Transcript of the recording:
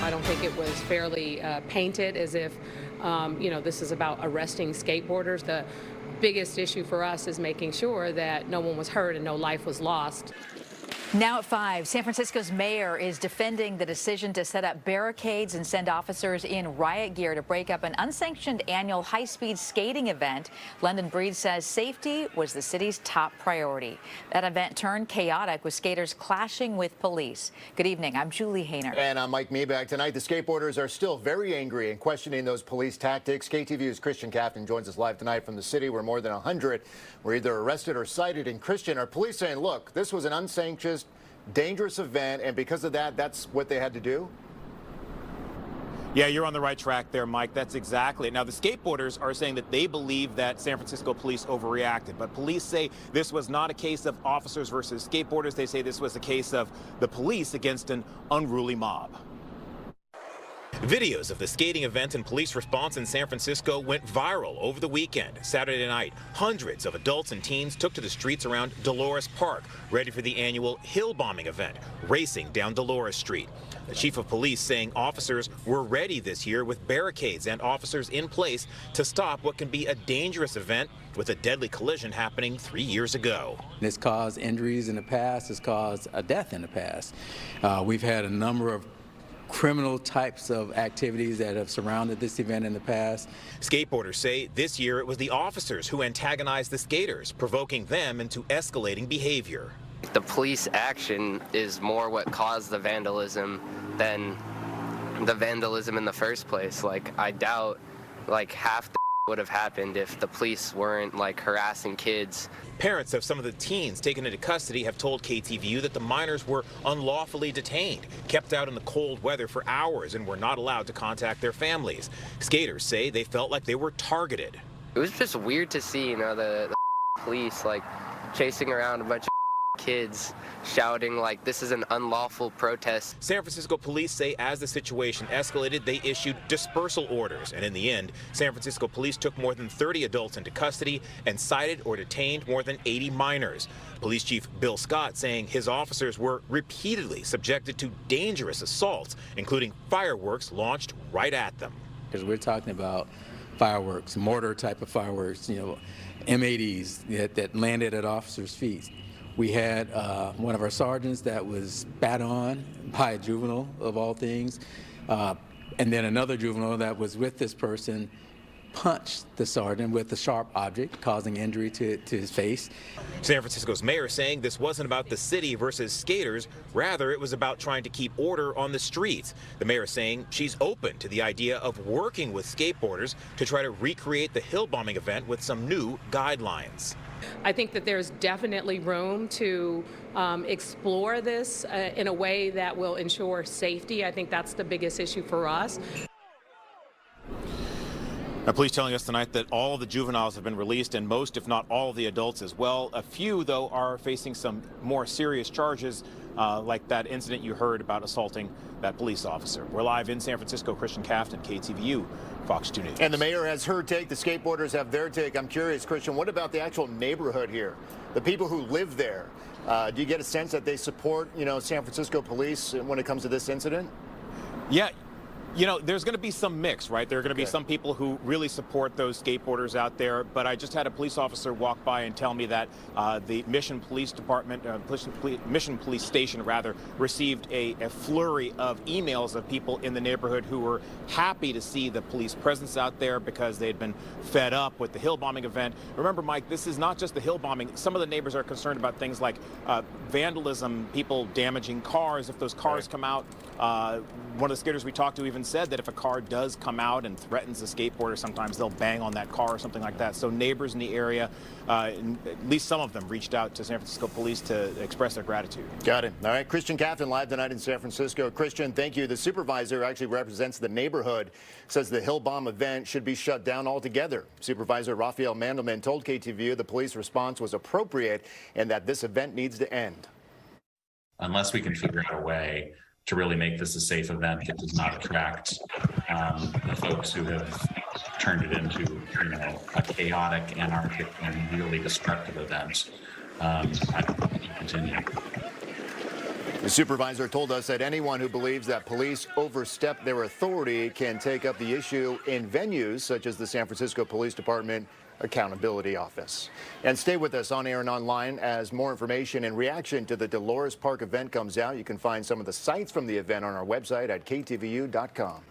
I don't think it was fairly painted as if, this is about arresting skateboarders. The biggest issue for us is making sure that no one was hurt and no life was lost. Now at 5, San Francisco's mayor is defending the decision to set up barricades and send officers in riot gear to break up an unsanctioned annual high-speed skating event. London Breed says safety was the city's top priority. That event turned chaotic with skaters clashing with police. Good evening, I'm Julie Hayner. And I'm Mike Meeback. Tonight, the skateboarders are still very angry and questioning those police tactics. KTVU's Christian Captain joins us live tonight from the city where more than 100 were either arrested or cited. And Christian, are police saying, look, this was an unsanctioned, dangerous event, and because of that, that's what they had to do? Yeah, you're on the right track there, Mike. That's exactly it. Now, the skateboarders are saying that they believe that San Francisco police overreacted, but police say this was not a case of officers versus skateboarders. They say this was a case of the police against an unruly mob. Videos of the skating event and police response in San Francisco went viral over the weekend. Saturday night, hundreds of adults and teens took to the streets around Dolores Park, ready for the annual hill bombing event, racing down Dolores Street. The chief of police saying officers were ready this year with barricades and officers in place to stop what can be a dangerous event with a deadly collision happening 3 years ago. It's caused injuries in the past. It's caused a death in the past. We've had a number of criminal types of activities that have surrounded this event in the past. Skateboarders say this year it was the officers who antagonized the skaters, provoking them into escalating behavior. The police action is more what caused the vandalism than the vandalism in the first place. I doubt half the would have happened if the police weren't harassing kids. Parents of some of the teens taken into custody have told KTVU that the minors were unlawfully detained, kept out in the cold weather for hours, and were not allowed to contact their families. Skaters say they felt like they were targeted. It was just weird to see, the police chasing around a bunch of kids shouting this is an unlawful protest. San Francisco police say as the situation escalated, they issued dispersal orders. And in the end, San Francisco police took more than 30 adults into custody and cited or detained more than 80 minors. Police Chief Bill Scott saying his officers were repeatedly subjected to dangerous assaults, including fireworks launched right at them. Because we're talking about fireworks, mortar type of fireworks, M80s that landed at officers' feet. We had one of our sergeants that was spat on by a juvenile, of all things, and then another juvenile that was with this person punched the sergeant with a sharp object, causing injury to his face. San Francisco's mayor saying this wasn't about the city versus skaters, rather it was about trying to keep order on the streets. The mayor saying she's open to the idea of working with skateboarders to try to recreate the hill bombing event with some new guidelines. I think that there's definitely room to explore this in a way that will ensure safety. I think that's the biggest issue for us. Now, police telling us tonight that all of the juveniles have been released, and most, if not all, of the adults as well. A few, though, are facing some more serious charges, like that incident you heard about assaulting that police officer. We're live in San Francisco. Christian Captain, KTVU, Fox 2 News. And the mayor has her take. The skateboarders have their take. I'm curious, Christian, what about the actual neighborhood here? The people who live there. Do you get a sense that they support, San Francisco police when it comes to this incident? Yeah. There's going to be some mix, right? There are going to be some people who really support those skateboarders out there, but I just had a police officer walk by and tell me that the Mission Police Department, Mission Police Station, rather, received a flurry of emails of people in the neighborhood who were happy to see the police presence out there because they had been fed up with the hill bombing event. Remember, Mike, this is not just the hill bombing. Some of the neighbors are concerned about things like vandalism, people damaging cars if those cars come out. One of the skaters we talked to even said that if a car does come out and threatens a skateboarder, sometimes they'll bang on that car or something like that. So neighbors in the area, at least some of them, reached out to San Francisco police to express their gratitude. Got it. All right, Christian Captain live tonight in San Francisco. Christian, thank you. The supervisor actually represents the neighborhood, says the hill bomb event should be shut down altogether. Supervisor Raphael Mandelman told KTVU the police response was appropriate and that this event needs to end. Unless we can figure out a way to really make this a safe event that does not attract the folks who have turned it into, a chaotic, anarchic, and really destructive event. I don't think we can continue. The supervisor told us that anyone who believes that police overstep their authority can take up the issue in venues such as the San Francisco Police Department Accountability Office. And stay with us on air and online as more information in reaction to the Dolores Park event comes out. You can find some of the sites from the event on our website at ktvu.com.